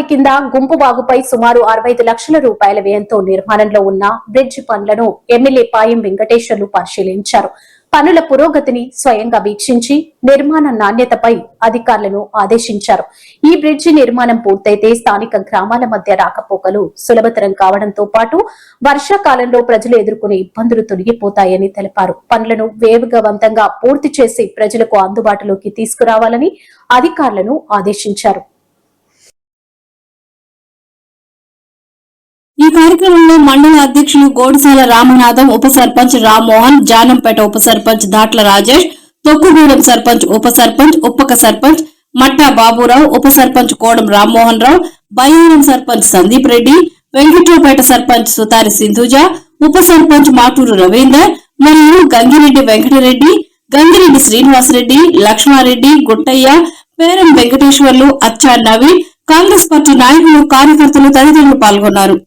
కింద గుంపు బాగుపై సుమారు 65 లక్షల రూపాయల వ్యయంతో నిర్మాణంలో ఉన్న బ్రిడ్జ్ పనులను ఎమ్మెల్యే పాయం వెంకటేశ్వర్లు పరిశీలించారు. పనుల పురోగతిని స్వయంగా వీక్షించి నిర్మాణ నాణ్యతపై అధికారులను ఆదేశించారు. ఈ బ్రిడ్జి నిర్మాణం పూర్తయితే స్థానిక గ్రామాల మధ్య రాకపోకలు సులభతరం కావడంతో పాటు వర్షాకాలంలో ప్రజలు ఎదుర్కొనే ఇబ్బందులు తొలగిపోతాయని తెలిపారు. పనులను వేగవంతంగా పూర్తి చేసి ప్రజలకు అందుబాటులోకి తీసుకురావాలని అధికారులను ఆదేశించారు. ఈ కార్యక్రమంలో మండల అధ్యక్షులు గోడిసాల రామనాథం, ఉప సర్పంచ్ రామ్మోహన్, జానంపేట ఉప సర్పంచ్ దాట్ల రాజేష్, తొక్కుగూడెం సర్పంచ్, ఉప సర్పంచ్, ఉప్పక సర్పంచ్ మట్టా బాబురావు, ఉప సర్పంచ్ కోడం రామ్మోహన్ రావు, బయ్యారం సర్పంచ్ సందీప్ రెడ్డి, వెంకట్రావుపేట సర్పంచ్ సుతారి సింధుజ, ఉప సర్పంచ్ మాటూరు రవీందర్ మరియు గంగిరెడ్డి వెంకటరెడ్డి, గంగిరెడ్డి శ్రీనివాసరెడ్డి, లక్ష్మారెడ్డి, గుట్టయ్య, పేరం వెంకటేశ్వర్లు, అచ్చా నవీన్, కాంగ్రెస్ పార్టీ నాయకులు, కార్యకర్తలు తదితరులు పాల్గొన్నారు.